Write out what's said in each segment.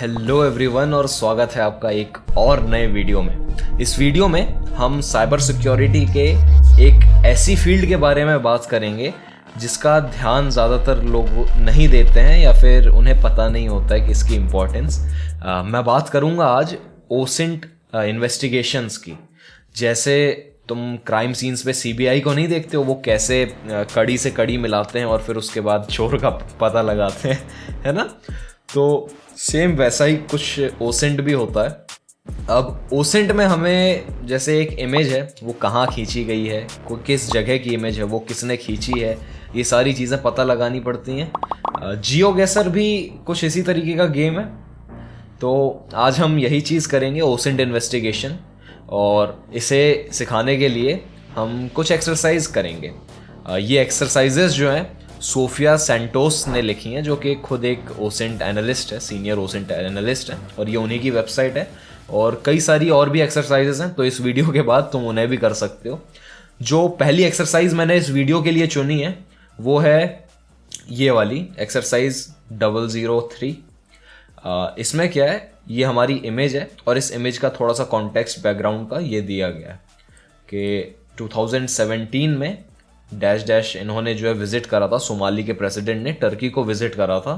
Hello everyone और स्वागत है आपका एक और नए वीडियो में। इस वीडियो में हम साइबर सिक्योरिटी के एक ऐसी फील्ड के बारे में बात करेंगे जिसका ध्यान ज़्यादातर लोग नहीं देते हैं या फिर उन्हें पता नहीं होता है कि इसकी इम्पोर्टेंस। मैं बात करूँगा आज ओसिंट इन्वेस्टिगेशंस की। जैसे तुम क्राइम सीन्स पे सीबीआई को नहीं देखते हो, वो कैसे कड़ी से कड़ी मिलाते हैं और फिर उसके बाद चोर का पता लगाते हैं, है ना। तो सेम वैसा ही कुछ ओसेंट भी होता है। अब ओसेंट में हमें जैसे एक इमेज है वो कहाँ खींची गई है, कोई किस जगह की इमेज है, वो किसने खींची है, ये सारी चीज़ें पता लगानी पड़ती हैं। जियोगेसर भी कुछ इसी तरीके का गेम है। तो आज हम यही चीज़ करेंगे, ओसेंट इन्वेस्टिगेशन, और इसे सिखाने के लिए हम कुछ एक्सरसाइज करेंगे। ये एक्सरसाइजेस जो हैं सोफिया सैंटोस ने लिखी हैं, जो कि खुद एक ओसेंट एनालिस्ट है, सीनियर ओसेंट एनालिस्ट है, और ये उन्हीं की वेबसाइट है। और कई सारी और भी एक्सरसाइजेस हैं, तो इस वीडियो के बाद तुम उन्हें भी कर सकते हो। जो पहली एक्सरसाइज मैंने इस वीडियो के लिए चुनी है वो है ये वाली एक्सरसाइज 003। इसमें क्या है, ये हमारी इमेज है और इस इमेज का थोड़ा सा कॉन्टेक्स्ट बैकग्राउंड का ये दिया गया है कि 2017 में डैश इन्होंने जो है विजिट करा था, सोमाली के प्रेसिडेंट ने टर्की को विजिट करा था,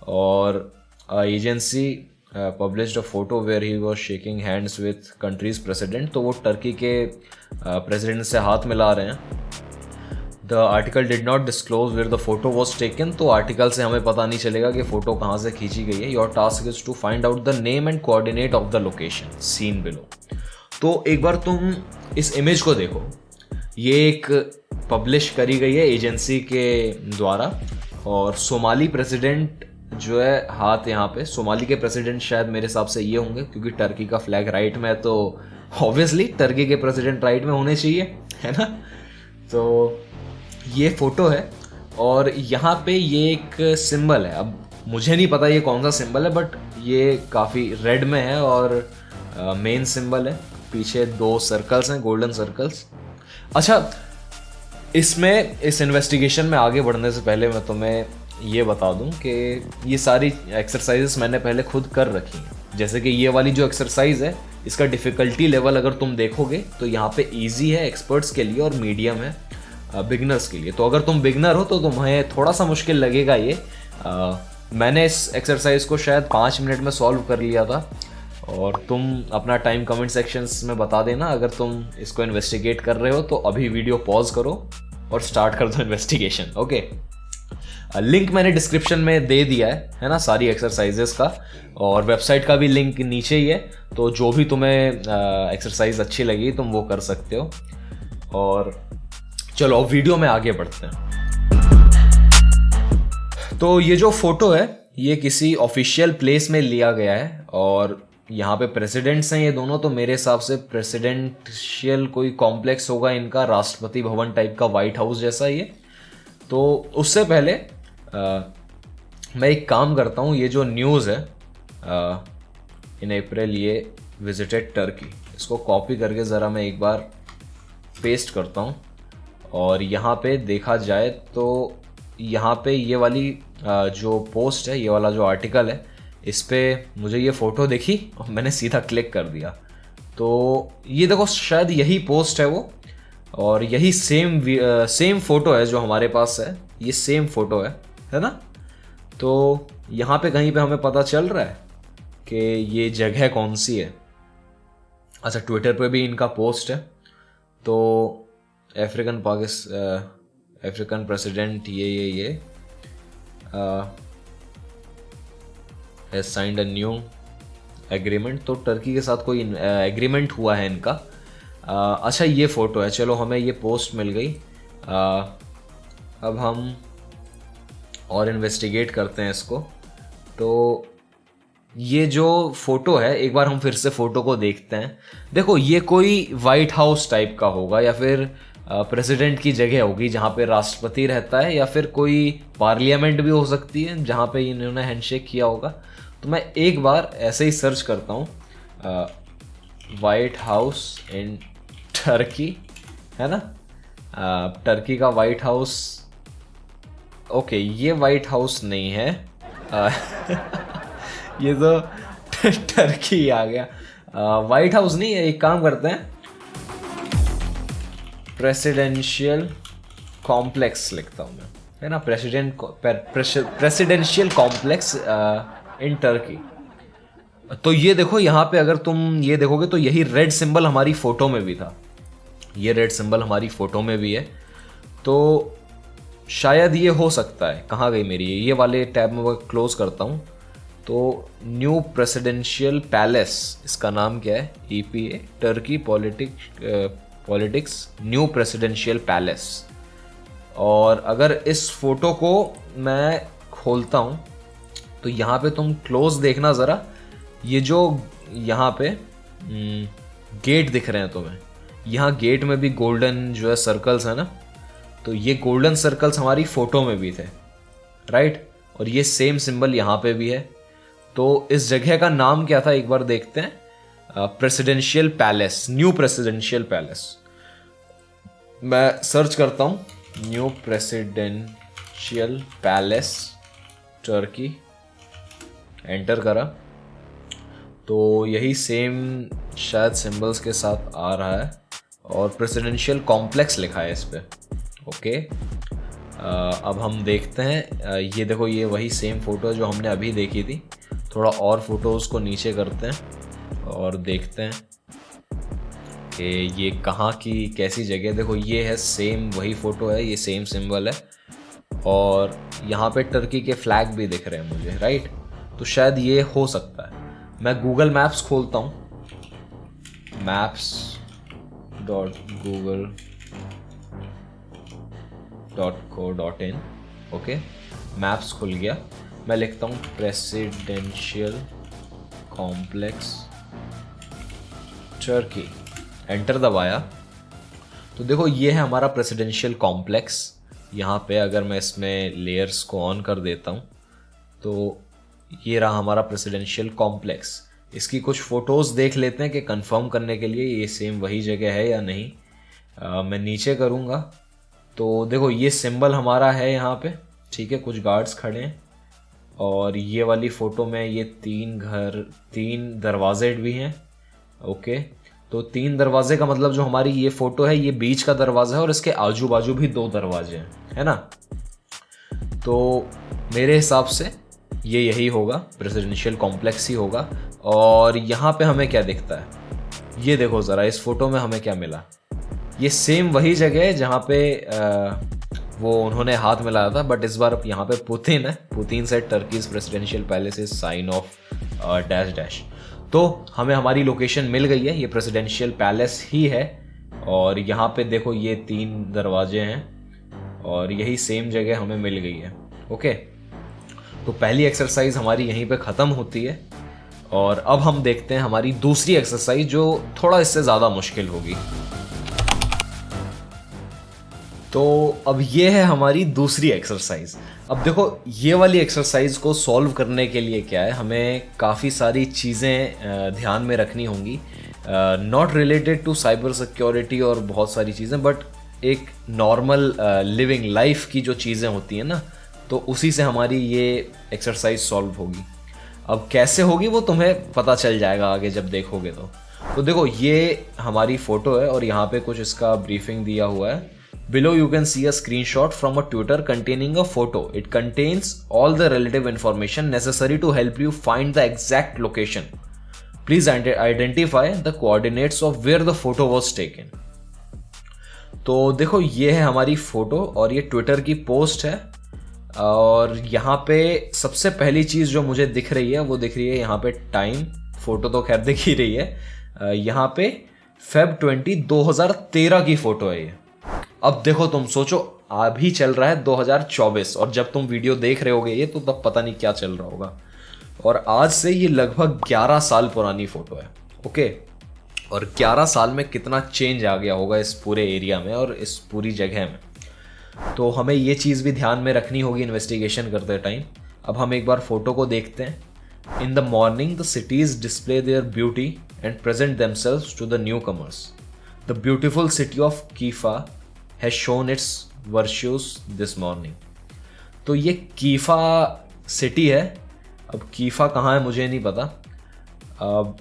और agency published a photo where he was shaking hands with countries president. तो वो टर्की के प्रेसिडेंट से हाथ मिला रहे हैं। The article did not disclose where the photo was taken. तो आर्टिकल से हमें पता नहीं चलेगा कि फ़ोटो कहाँ से खींची गई है। Your task is to find out the name and coordinate of the location seen below. तो एक बार तुम इस इमेज को देखो, ये एक पब्लिश करी गई है एजेंसी के द्वारा, और सोमाली प्रेसिडेंट जो है हाथ यहाँ पे, सोमाली के प्रेसिडेंट शायद मेरे हिसाब से ये होंगे क्योंकि टर्की का फ्लैग राइट में है, तो ऑब्वियसली टर्की के प्रेसिडेंट राइट में होने चाहिए, है ना। तो ये फोटो है और यहाँ पे ये एक सिंबल है। अब मुझे नहीं पता ये कौन सा सिंबल है, बट ये काफ़ी रेड में है और मेन सिंबल है। पीछे 2 सर्कल्स हैं, गोल्डन सर्कल्स। अच्छा, इसमें इस इन्वेस्टिगेशन में आगे बढ़ने से पहले मैं तुम्हें ये बता दूं कि ये सारी एक्सरसाइजेस मैंने पहले खुद कर रखी हैं। जैसे कि ये वाली जो एक्सरसाइज है, इसका डिफ़िकल्टी लेवल अगर तुम देखोगे तो यहाँ पे इजी है एक्सपर्ट्स के लिए और मीडियम है बिगनर्स के लिए। तो अगर तुम बिगनर हो तो तुम्हें थोड़ा सा मुश्किल लगेगा ये। मैंने इस एक्सरसाइज को शायद 5 मिनट में सॉल्व कर लिया था, और तुम अपना टाइम कमेंट सेक्शंस में बता देना अगर तुम इसको इन्वेस्टिगेट कर रहे हो। तो अभी वीडियो पॉज करो और स्टार्ट कर दो इन्वेस्टिगेशन। ओके, लिंक मैंने डिस्क्रिप्शन में दे दिया है ना, सारी एक्सरसाइजेस का, और वेबसाइट का भी लिंक नीचे ही है। तो जो भी तुम्हें एक्सरसाइज अच्छी लगी तुम वो कर सकते हो। और चलो अब वीडियो में आगे बढ़ते हैं। तो ये जो फोटो है ये किसी ऑफिशियल प्लेस में लिया गया है, और यहाँ पे प्रेसिडेंट्स हैं ये दोनों। तो मेरे हिसाब से प्रेसिडेंशियल कोई कॉम्प्लेक्स होगा इनका, राष्ट्रपति भवन टाइप का, वाइट हाउस जैसा ये। तो उससे पहले मैं एक काम करता हूँ, ये जो न्यूज़ है इन अप्रैल ये विजिटेड टर्की, इसको कॉपी करके ज़रा मैं एक बार पेस्ट करता हूँ। और यहाँ पे देखा जाए तो यहाँ पे ये वाली जो पोस्ट है, ये वाला जो आर्टिकल है, इस पे मुझे ये फ़ोटो दिखी और मैंने सीधा क्लिक कर दिया। तो ये देखो, शायद यही पोस्ट है वो, और यही सेम फ़ोटो है जो हमारे पास है, ये सेम फ़ोटो है ना। तो यहाँ पे कहीं पे हमें पता चल रहा है कि ये जगह कौन सी है। अच्छा, ट्विटर पे भी इनका पोस्ट है। तो अफ्रीकन प्रेसिडेंट ये has signed a new agreement. तो टर्की के साथ कोई एग्रीमेंट हुआ है इनका। अच्छा, ये फ़ोटो है, चलो हमें ये पोस्ट मिल गई। अब हम और इन्वेस्टिगेट करते हैं इसको। तो ये जो फ़ोटो है, एक बार हम फिर से फ़ोटो को देखते हैं। देखो, ये कोई वाइट हाउस टाइप का होगा या फिर प्रेसिडेंट की जगह होगी जहाँ पे राष्ट्रपति रहता है, या फिर कोई पार्लियामेंट भी हो सकती है जहाँ पे इन्होंने हैंडशेक किया होगा। तो मैं एक बार ऐसे ही सर्च करता हूँ, वाइट हाउस इन टर्की, है ना। टर्की का वाइट हाउस, ओके, ये वाइट हाउस नहीं है। ये तो टर्की आ गया। व्हाइट हाउस नहीं है, एक काम करते हैं, प्रेसिडेंशियल कॉम्प्लेक्स लिखता हूँ मैं, है ना, प्रेसिडेंशियल कॉम्प्लेक्स इन टर्की। तो ये देखो यहाँ पे अगर तुम ये देखोगे तो यही रेड सिंबल हमारी फोटो में भी था, ये रेड सिंबल हमारी फोटो में भी है। तो शायद ये हो सकता है, कहाँ गई मेरी ये वाले टैब में, वो क्लोज करता हूँ। तो न्यू प्रेसिडेंशियल पैलेस, इसका नाम क्या है, EPA Turkey politics new presidential palace. और अगर इस फोटो को मैं खोलता हूँ तो यहाँ पे तुम क्लोज देखना ज़रा, ये जो यहाँ पे गेट दिख रहे हैं तुम्हें, यहाँ गेट में भी गोल्डन जो है सर्कल्स है ना, तो ये गोल्डन सर्कल्स हमारी फोटो में भी थे, राइट। और ये सेम सिंबल यहाँ पे भी है। तो इस जगह का नाम क्या था एक बार देखते हैं, presidential palace, new presidential palace. मैं सर्च करता हूँ, new presidential palace Turkey, enter करा तो यही सेम शायद सिंबल्स के साथ आ रहा है और प्रेसिडेंशियल कॉम्प्लेक्स लिखा है इस पे। ओके, अब हम देखते हैं, ये देखो ये वही सेम फोटो जो हमने अभी देखी थी। थोड़ा और फोटोज़ को नीचे करते हैं और देखते हैं कि ये कहाँ की कैसी जगह। देखो ये है सेम वही फ़ोटो है, ये सेम सिंबल है और यहाँ पे टर्की के फ्लैग भी दिख रहे हैं मुझे, राइट। तो शायद ये हो सकता है। मैं गूगल मैप्स खोलता हूँ, maps.google.co.in। ओके, मैप्स खुल गया। मैं लिखता हूँ प्रेसिडेंशियल कॉम्प्लेक्स टर्की, एंटर दबाया तो देखो ये है हमारा प्रेसिडेंशियल कॉम्प्लेक्स। यहाँ पे अगर मैं इसमें लेयर्स को ऑन कर देता हूँ तो ये रहा हमारा प्रेसिडेंशियल कॉम्प्लेक्स। इसकी कुछ फ़ोटोज़ देख लेते हैं कि कंफर्म करने के लिए ये सेम वही जगह है या नहीं। मैं नीचे करूँगा तो देखो ये सिंबल हमारा है यहाँ पे, ठीक है। कुछ गार्ड्स खड़े हैं और ये वाली फ़ोटो में ये 3 दरवाजे भी हैं। ओके, तो 3 दरवाजे का मतलब जो हमारी ये फ़ोटो है, ये बीच का दरवाज़ा है और इसके आजू बाजू भी 2 दरवाजे हैं, है ना। तो मेरे हिसाब से ये यही होगा, प्रेसिडेंशियल कॉम्प्लेक्स ही होगा। और यहाँ पे हमें क्या दिखता है, ये देखो ज़रा इस फोटो में हमें क्या मिला। ये सेम वही जगह है जहाँ पे वो उन्होंने हाथ मिलाया था, बट इस बार यहाँ पे पुतिन है। पुतिन से Turkey's presidential palace is sine of dash dash. तो हमें हमारी लोकेशन मिल गई है, ये प्रेसिडेंशियल पैलेस ही है। और यहाँ पे देखो ये 3 दरवाजे हैं और यही सेम जगह हमें मिल गई है। ओके, तो पहली एक्सरसाइज हमारी यहीं पे ख़त्म होती है और अब हम देखते हैं हमारी दूसरी एक्सरसाइज जो थोड़ा इससे ज़्यादा मुश्किल होगी। तो अब ये है हमारी दूसरी एक्सरसाइज। अब देखो ये वाली एक्सरसाइज को सॉल्व करने के लिए क्या है, हमें काफ़ी सारी चीज़ें ध्यान में रखनी होंगी, not related to cyber security और बहुत सारी चीज़ें, बट एक नॉर्मल लिविंग लाइफ की जो चीज़ें होती हैं ना, तो उसी से हमारी ये एक्सरसाइज सॉल्व होगी। अब कैसे होगी वो तुम्हें पता चल जाएगा आगे जब देखोगे। तो देखो ये हमारी फ़ोटो है और यहाँ पे कुछ इसका ब्रीफिंग दिया हुआ है। Below you can see a screenshot from a Twitter containing a photo. It contains all the relative information necessary to help you find the exact location. Please identify the coordinates of where the photo was taken. तो देखो ये है हमारी photo और ये Twitter की post है और यहाँ पे सबसे पहली चीज़ जो मुझे दिख रही है वो दिख रही है यहाँ पे टाइम। फ़ोटो तो खैर दिख ही रही है, यहाँ पे Feb 20 2013 की फ़ोटो है ये। अब देखो तुम सोचो अभी चल रहा है 2024 और जब तुम वीडियो देख रहे होगे ये तो तब पता नहीं क्या चल रहा होगा। और आज से ये लगभग 11 साल पुरानी फ़ोटो है। ओके, और 11 साल में कितना चेंज आ गया होगा इस पूरे एरिया में और इस पूरी जगह में। तो हमें ये चीज़ भी ध्यान में रखनी होगी इन्वेस्टिगेशन करते टाइम। अब हम एक बार फ़ोटो को देखते हैं। In the morning the cities display their beauty and present themselves to the newcomers. The beautiful city of Keefa has shown its virtues this morning। तो ये कीफा सिटी है अब कीफ़ा कहाँ है मुझे नहीं पता। अब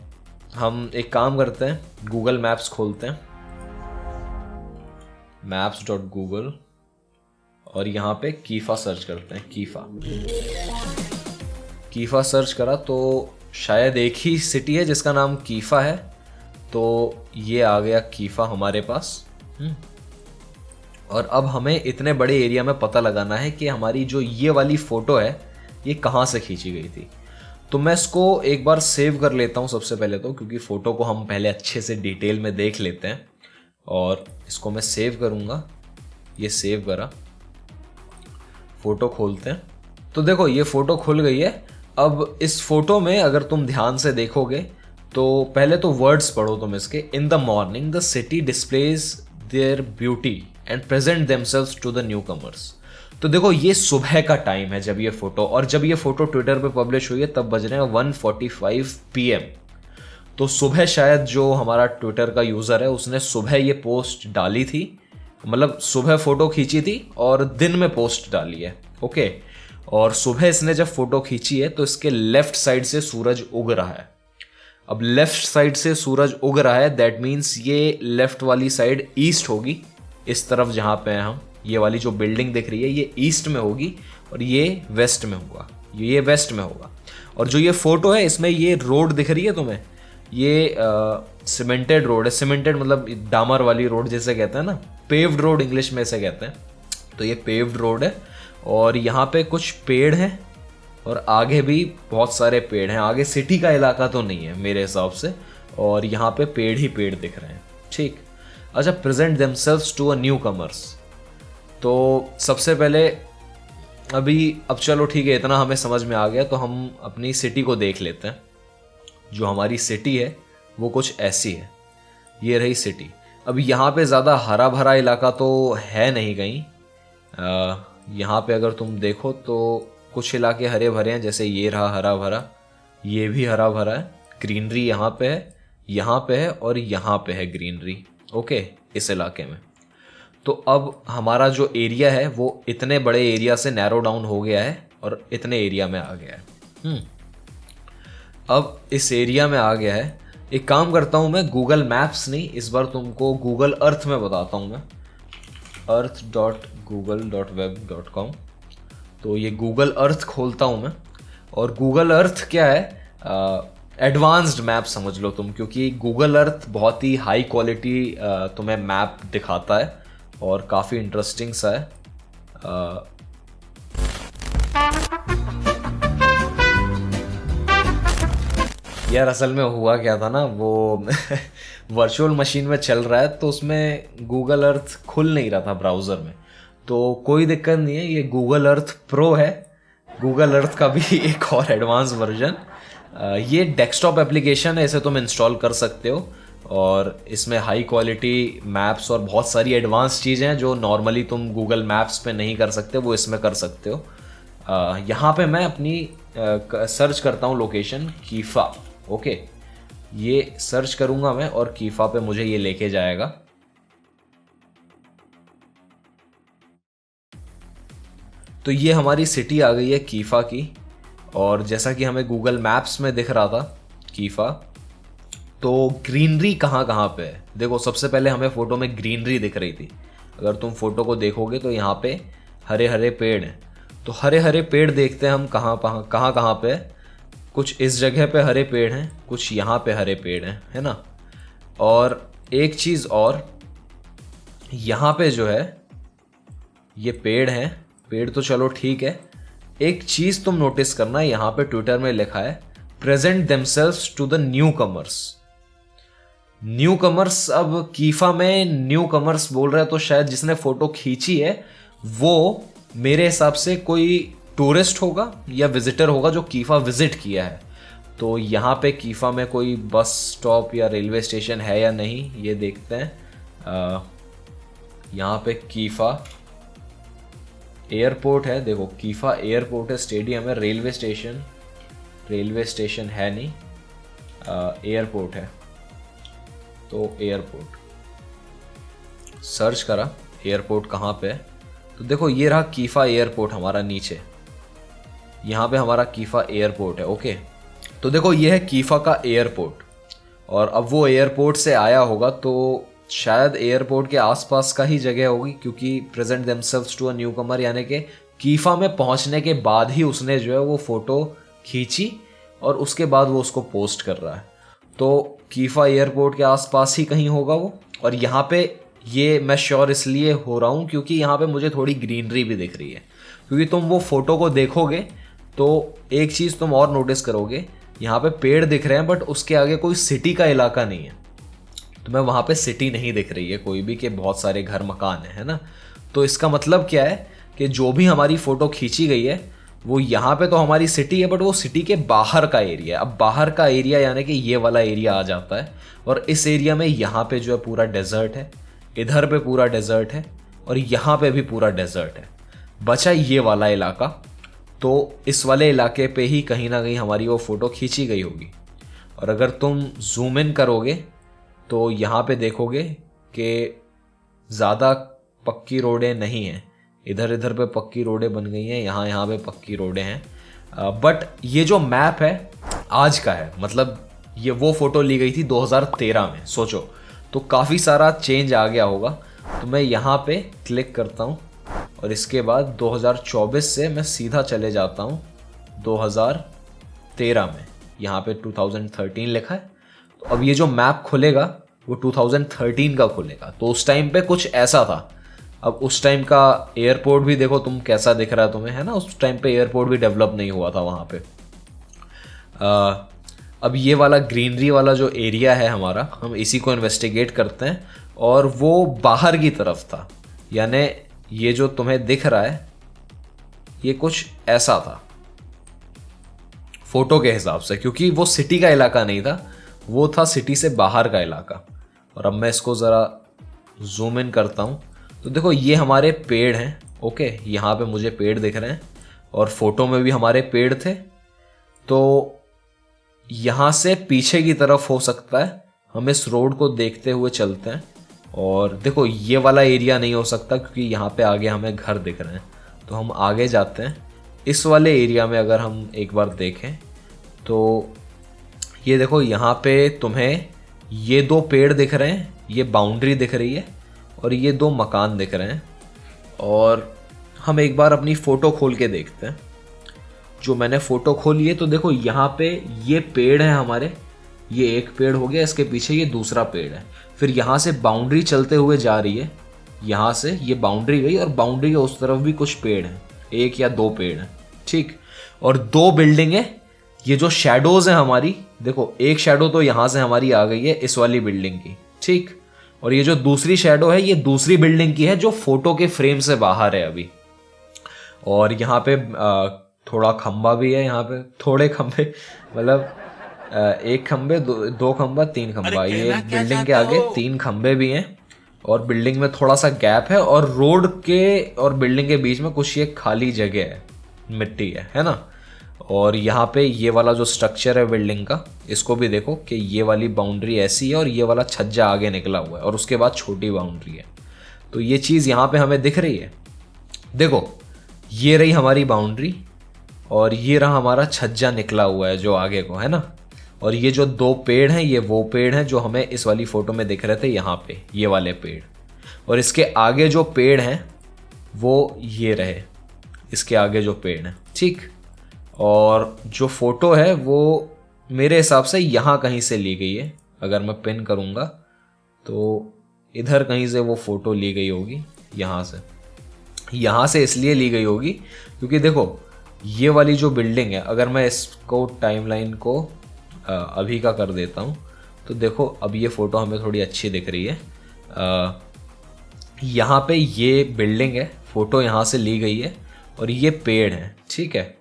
हम एक काम करते हैं, गूगल मैप्स खोलते हैं, maps.google, और यहाँ पे कीफ़ा सर्च करते हैं। कीफ़ा सर्च करा तो शायद एक ही सिटी है जिसका नाम कीफ़ा है, तो ये आ गया कीफ़ा हमारे पास। और अब हमें इतने बड़े एरिया में पता लगाना है कि हमारी जो ये वाली फ़ोटो है ये कहाँ से खींची गई थी। तो मैं इसको एक बार सेव कर लेता हूँ सबसे पहले तो, क्योंकि फ़ोटो को हम पहले अच्छे से डिटेल में देख लेते हैं। और इसको मैं सेव करूँगा, ये सेव करा, फ़ोटो खोलते हैं। तो देखो ये फ़ोटो खुल गई है। अब इस फ़ोटो में अगर तुम ध्यान से देखोगे तो पहले तो वर्ड्स पढ़ो तुम इसके। In the morning the city displays their beauty and present themselves to the newcomers. तो देखो ये सुबह का टाइम है जब ये फ़ोटो, और जब ये फ़ोटो ट्विटर पे पब्लिश हुई है तब बज रहे हैं 1:45 PM। तो सुबह शायद जो हमारा ट्विटर का यूज़र है उसने सुबह ये पोस्ट डाली थी, मतलब सुबह फ़ोटो खींची थी और दिन में पोस्ट डाली है। ओके, और सुबह इसने जब फ़ोटो खींची है तो इसके लेफ्ट साइड से सूरज उग रहा है। अब लेफ्ट साइड से सूरज उग रहा है, दैट मीन्स ये लेफ्ट वाली साइड ईस्ट होगी, इस तरफ जहाँ पे हैं हम। ये वाली जो बिल्डिंग दिख रही है ये ईस्ट में होगी और ये वेस्ट में होगा, ये वेस्ट में होगा। और जो ये फ़ोटो है इसमें ये रोड दिख रही है तुम्हें, ये सीमेंटेड रोड है। सीमेंटेड मतलब डामर वाली रोड जैसे कहते हैं ना, पेव्ड रोड इंग्लिश में से कहते हैं। तो ये पेव्ड रोड है और यहाँ पे कुछ पेड़ हैं और आगे भी बहुत सारे पेड़ हैं। आगे सिटी का इलाका तो नहीं है मेरे हिसाब से, और यहाँ पे पेड़ ही पेड़ दिख रहे हैं। ठीक, अच्छा, present themselves to a newcomers. तो सबसे पहले अब चलो ठीक है, इतना हमें समझ में आ गया, तो हम अपनी सिटी को देख लेते हैं। जो हमारी सिटी है वो कुछ ऐसी है, ये रही सिटी। अब यहाँ पे ज़्यादा हरा भरा इलाका तो है नहीं कहीं। यहाँ पे अगर तुम देखो तो कुछ इलाके हरे भरे हैं, जैसे ये रहा हरा भरा, ये भी हरा भरा है, ग्रीनरी यहाँ पे है, यहाँ पे है और यहाँ पे है ग्रीनरी। ओके, इस इलाके में। तो अब हमारा जो एरिया है वो इतने बड़े एरिया से नैरो डाउन हो गया है और इतने एरिया में आ गया है। अब इस एरिया में आ गया है। एक काम करता हूँ मैं, गूगल मैप्स नहीं, इस बार तुमको गूगल अर्थ में बताता हूँ मैं, earth.google.web.com। तो ये गूगल अर्थ खोलता हूँ मैं, और गूगल अर्थ क्या है, एडवांस्ड मैप समझ लो तुम, क्योंकि गूगल अर्थ बहुत ही हाई क्वालिटी तुम्हें मैप दिखाता है और काफ़ी इंटरेस्टिंग सा है। यार असल में हुआ क्या था ना, वो वर्चुअल मशीन में चल रहा है तो उसमें गूगल अर्थ खुल नहीं रहा था ब्राउज़र में। तो कोई दिक्कत नहीं है, ये गूगल अर्थ प्रो है, गूगल अर्थ का भी एक और एडवांस वर्जन। ये डेस्कटॉप एप्लीकेशन है, इसे तुम इंस्टॉल कर सकते हो, और इसमें हाई क्वालिटी मैप्स और बहुत सारी एडवांस चीज़ें हैं जो नॉर्मली तुम गूगल मैप्स पे नहीं कर सकते, वो इसमें कर सकते हो। यहाँ पे मैं अपनी सर्च करता हूँ लोकेशन कीफ़ा। ओके, ये सर्च करूँगा मैं और कीफ़ा पे मुझे ये लेके जाएगा। तो ये हमारी सिटी आ गई है कीफ़ा की, और जैसा कि हमें गूगल मैप्स में दिख रहा था कीफ़ा, तो ग्रीनरी कहाँ कहाँ पे है। देखो सबसे पहले हमें फ़ोटो में ग्रीनरी दिख रही थी, अगर तुम फोटो को देखोगे तो यहाँ पे हरे हरे पेड़ हैं। तो हरे हरे पेड़ देखते हैं हम कहाँ पे है। कुछ इस जगह पे हरे पेड़ हैं, कुछ यहाँ पे हरे पेड़ हैं, है ना। और एक चीज़ और, यहाँ पे जो है ये पेड़ हैं, पेड़ तो चलो ठीक है। एक चीज़ तुम नोटिस करना, यहाँ पे ट्विटर में लिखा है present themselves to the newcomers. Newcomers, अब कीफा में न्यू कमर्स बोल रहा है तो शायद जिसने फोटो खींची है वो मेरे हिसाब से कोई टूरिस्ट होगा या विजिटर होगा जो कीफा विजिट किया है। तो यहाँ पे कीफा में कोई बस स्टॉप या रेलवे स्टेशन है या नहीं, ये देखते हैं। यहाँ पे कीफा एयरपोर्ट है, देखो कीफा एयरपोर्ट है, स्टेडियम है, रेलवे स्टेशन है नहीं, एयरपोर्ट है। तो एयरपोर्ट सर्च करा, एयरपोर्ट कहाँ पे है, तो देखो ये रहा कीफा एयरपोर्ट हमारा नीचे। यहाँ पे हमारा कीफा एयरपोर्ट है। ओके, तो देखो ये है कीफा का एयरपोर्ट, और अब वो एयरपोर्ट से आया होगा तो शायद एयरपोर्ट के आसपास का ही जगह होगी, क्योंकि present themselves to a newcomer, यानी कि कीफा में पहुंचने के बाद ही उसने जो है वो फोटो खींची और उसके बाद वो उसको पोस्ट कर रहा है। तो कीफा एयरपोर्ट के आसपास ही कहीं होगा वो। और यहाँ पे ये मैं श्योर इसलिए हो रहा हूँ क्योंकि यहाँ पे मुझे थोड़ी ग्रीनरी भी दिख रही है, क्योंकि तुम वो फोटो को देखोगे तो एक चीज़ तुम और नोटिस करोगे, यहाँ पे पेड़ दिख रहे हैं बट उसके आगे कोई सिटी का इलाका नहीं है। तुम्हें वहाँ पे सिटी नहीं दिख रही है कोई भी, कि बहुत सारे घर मकान है ना। तो इसका मतलब क्या है कि जो भी हमारी फ़ोटो खींची गई है वो यहाँ पे तो हमारी सिटी है, बट वो सिटी के बाहर का एरिया है। अब बाहर का एरिया यानी कि ये वाला एरिया आ जाता है, और इस एरिया में यहाँ पे जो है पूरा डेजर्ट है, इधर पे पूरा डेजर्ट है, और यहाँ पे भी पूरा डेजर्ट है। बचा ये वाला इलाका, तो इस वाले इलाके पे ही कहीं ना कहीं हमारी वो फ़ोटो खींची गई होगी। और अगर तुम जूम इन करोगे तो यहाँ पे देखोगे कि ज़्यादा पक्की रोडें नहीं हैं, इधर इधर पे पक्की रोडें बन गई हैं, यहाँ पे पक्की रोडें हैं। बट ये जो मैप है आज का है, मतलब ये वो फ़ोटो ली गई थी 2013 में, सोचो, तो काफ़ी सारा चेंज आ गया होगा। तो मैं यहाँ पे क्लिक करता हूँ और इसके बाद 2024 से मैं सीधा चले जाता हूँ 2013 में। यहाँ पे 2013 लिखा है, तो अब ये जो मैप खुलेगा वो 2013 का खुलेगा। तो उस टाइम पे कुछ ऐसा था। अब उस टाइम का एयरपोर्ट भी देखो तुम कैसा दिख रहा है तुम्हें, है ना। उस टाइम पे एयरपोर्ट भी डेवलप नहीं हुआ था वहाँ पे। अब ये वाला ग्रीनरी वाला जो एरिया है हमारा, हम इसी को इन्वेस्टिगेट करते हैं, और वो बाहर की तरफ था, यानी ये जो तुम्हें दिख रहा है ये कुछ ऐसा था फोटो के हिसाब से, क्योंकि वो सिटी का इलाका नहीं था, वो था सिटी से बाहर का इलाका। और अब मैं इसको ज़रा जूम इन करता हूँ तो देखो ये हमारे पेड़ हैं। ओके, यहाँ पे मुझे पेड़ दिख रहे हैं, और फोटो में भी हमारे पेड़ थे। तो यहाँ से पीछे की तरफ हो सकता है, हम इस रोड को देखते हुए चलते हैं। और देखो ये वाला एरिया नहीं हो सकता क्योंकि यहाँ पे आगे हमें घर दिख रहे हैं, तो हम आगे जाते हैं। इस वाले एरिया में अगर हम एक बार देखें तो ये देखो यहाँ पे तुम्हें ये दो पेड़ दिख रहे हैं, ये बाउंड्री दिख रही है, और ये दो मकान दिख रहे हैं। और हम एक बार अपनी फ़ोटो खोल के देखते हैं। जो मैंने फ़ोटो खोली है तो देखो यहाँ पे ये पेड़ है हमारे, ये एक पेड़ हो गया, इसके पीछे ये दूसरा पेड़ है। फिर यहाँ से बाउंड्री चलते हुए जा रही है, यहाँ से ये बाउंड्री गई, और बाउंड्री के उस तरफ भी कुछ पेड़ हैं, एक या दो पेड़ हैं, ठीक। और दो बिल्डिंग है। ये जो शैडोज़ हैं हमारी, देखो एक शैडो तो यहाँ से हमारी आ गई है इस वाली बिल्डिंग की, ठीक। और ये जो दूसरी शैडो है ये दूसरी बिल्डिंग की है जो फोटो के फ्रेम से बाहर है अभी। और यहाँ पे थोड़ा खंबा भी है, यहाँ पे थोड़े खंबे, मतलब एक खंबे, दो खंबा, तीन खंबा, ये बिल्डिंग के आगे तीन खंबे भी हैं। और बिल्डिंग में थोड़ा सा गैप है, और रोड के और बिल्डिंग के बीच में कुछ ये खाली जगह है, मिट्टी है ना। और यहाँ पे ये वाला जो स्ट्रक्चर है बिल्डिंग का, इसको भी देखो कि ये वाली बाउंड्री ऐसी है और ये वाला छज्जा आगे निकला हुआ है, और उसके बाद छोटी बाउंड्री है। तो ये चीज़ यहाँ पे हमें दिख रही है। देखो ये रही हमारी बाउंड्री, और ये रहा हमारा छज्जा निकला हुआ है जो आगे को, है ना। और ये जो दो पेड़ हैं ये वो पेड़ हैं जो हमें इस वाली फ़ोटो में दिख रहे थे, यहाँ पे ये वाले पेड़। और इसके आगे जो पेड़ हैं वो ये रहे, इसके आगे जो पेड़ हैं, ठीक। और जो फ़ोटो है वो मेरे हिसाब से यहाँ कहीं से ली गई है। अगर मैं पिन करूँगा तो इधर कहीं से वो फ़ोटो ली गई होगी, यहाँ से इसलिए ली गई होगी क्योंकि देखो ये वाली जो बिल्डिंग है, अगर मैं इसको टाइमलाइन को अभी का कर देता हूँ तो देखो अब ये फ़ोटो हमें थोड़ी अच्छी दिख रही है। यहाँ पे ये बिल्डिंग है, फ़ोटो यहाँ से ली गई है, और ये पेड़ है, ठीक है।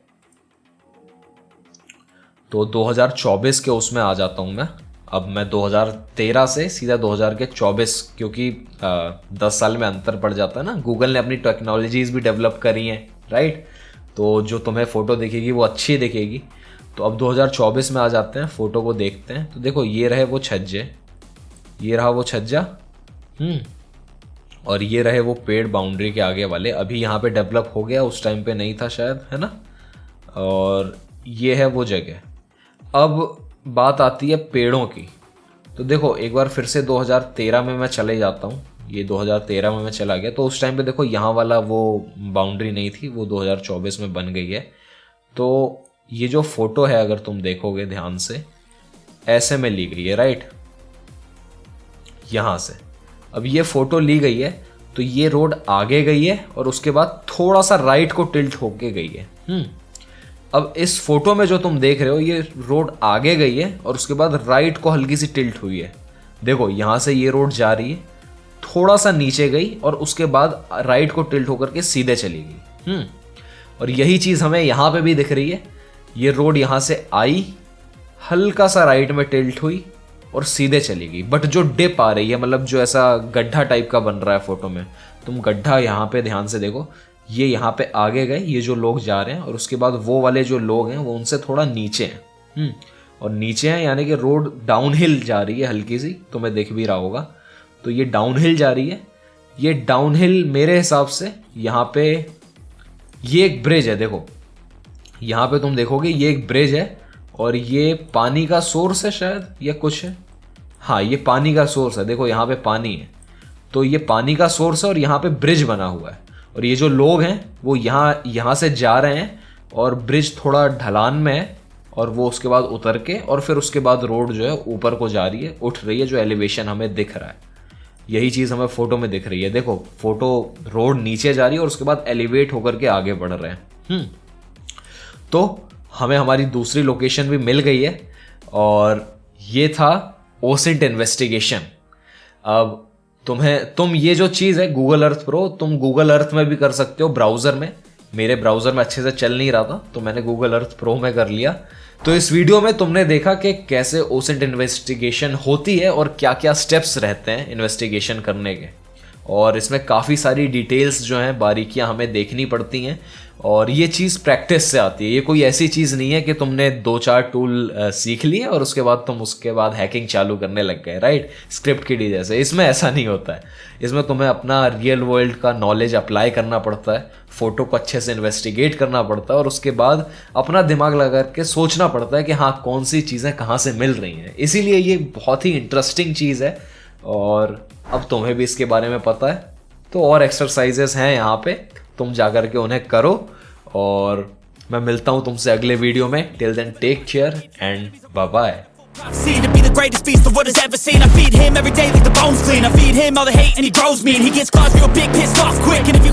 तो 2024 के उसमें आ जाता हूँ मैं। अब मैं 2013 से सीधा 2024, क्योंकि 10 साल में अंतर पड़ जाता है ना। गूगल ने अपनी टेक्नोलॉजीज़ भी डेवलप करी हैं, राइट। तो जो तुम्हें फ़ोटो दिखेगी वो अच्छी दिखेगी। तो अब 2024 में आ जाते हैं, फ़ोटो को देखते हैं। तो देखो ये रहे वो छज्जे, ये रहा वो छज्जा, और ये रहे वो पेड़ बाउंड्री के आगे वाले। अभी यहाँ पे डेवलप हो गया, उस टाइम पे नहीं था शायद, है ना। और ये है वो जगह। अब बात आती है पेड़ों की। तो देखो एक बार फिर से 2013 में मैं चले जाता हूँ, ये 2013 में मैं चला गया। तो उस टाइम पे देखो यहाँ वाला वो बाउंड्री नहीं थी, वो 2024 में बन गई है। तो ये जो फोटो है अगर तुम देखोगे ध्यान से, ऐसे में ली गई है, राइट, यहाँ से। अब ये फोटो ली गई है तो ये रोड आगे गई है और उसके बाद थोड़ा सा राइट को टिल्ट होके गई है। अब इस फोटो में जो तुम देख रहे हो ये रोड आगे गई है और उसके बाद राइट को हल्की सी टिल्ट हुई है। देखो यहाँ से ये रोड जा रही है, थोड़ा सा नीचे गई और उसके बाद राइट को टिल्ट होकर के सीधे चली गई। और यही चीज हमें यहाँ पे भी दिख रही है। ये रोड यहाँ से आई, हल्का सा राइट में टिल्ट हुई और सीधे चली गई। बट जो डिप आ रही है, मतलब जो ऐसा गड्ढा टाइप का बन रहा है फोटो में, तुम गड्ढा यहाँ पे ध्यान से देखो, ये यहाँ पे आगे गए ये जो लोग जा रहे हैं और उसके बाद वो वाले जो लोग हैं वो उनसे थोड़ा नीचे हैं। और नीचे हैं यानी कि रोड डाउनहिल जा रही है हल्की सी, तुम्हें दिख भी रहा होगा। तो ये डाउनहिल जा रही है। ये डाउनहिल मेरे हिसाब से यहाँ पे ये एक ब्रिज है। देखो यहाँ पे तुम देखोगे ये एक ब्रिज है और ये पानी का सोर्स है शायद या कुछ है। हाँ ये पानी का सोर्स है, देखो यहाँ पे पानी है। तो ये पानी का सोर्स है और यहाँ पे ब्रिज बना हुआ है। और ये जो लोग हैं वो यहाँ से जा रहे हैं और ब्रिज थोड़ा ढलान में है और वो उसके बाद उतर के और फिर उसके बाद रोड जो है ऊपर को जा रही है, उठ रही है, जो एलिवेशन हमें दिख रहा है। यही चीज़ हमें फोटो में दिख रही है। देखो फोटो रोड नीचे जा रही है और उसके बाद एलिवेट होकर के आगे बढ़ रहे हैं। तो हमें हमारी दूसरी लोकेशन भी मिल गई है और ये था ओसेंट इन्वेस्टिगेशन। अब तुम ये जो चीज़ है गूगल अर्थ प्रो, तुम गूगल अर्थ में भी कर सकते हो ब्राउज़र में। मेरे ब्राउज़र में अच्छे से चल नहीं रहा था तो मैंने गूगल अर्थ प्रो में कर लिया। तो इस वीडियो में तुमने देखा कि कैसे ओसेंट इन्वेस्टिगेशन होती है और क्या क्या स्टेप्स रहते हैं इन्वेस्टिगेशन करने के। और इसमें काफ़ी सारी डिटेल्स जो हैं, बारीकियां हमें देखनी पड़ती हैं और ये चीज़ प्रैक्टिस से आती है। ये कोई ऐसी चीज़ नहीं है कि तुमने 2-4 टूल सीख लिए और उसके बाद तुम उसके बाद हैकिंग चालू करने लग गए, राइट, स्क्रिप्ट किडी जैसे। इसमें ऐसा नहीं होता है। इसमें तुम्हें अपना रियल वर्ल्ड का नॉलेज अप्लाई करना पड़ता है, फ़ोटो को अच्छे से इन्वेस्टिगेट करना पड़ता है और उसके बाद अपना दिमाग लगा के सोचना पड़ता है कि हाँ कौन सी चीज़ें कहाँ से मिल रही हैं। इसीलिए ये बहुत ही इंटरेस्टिंग चीज़ है और अब तुम्हें भी इसके बारे में पता है। तो और एक्सरसाइजेस हैं यहाँ पे, तुम जाकर के उन्हें करो और मैं मिलता हूँ तुमसे अगले वीडियो में। Till then take care and bye bye. Seen to be the greatest beast the world has ever seen. I feed him every day like the bones clean. I feed him all the hate and he grows me. And he gets claws real big, pissed off quick. And if you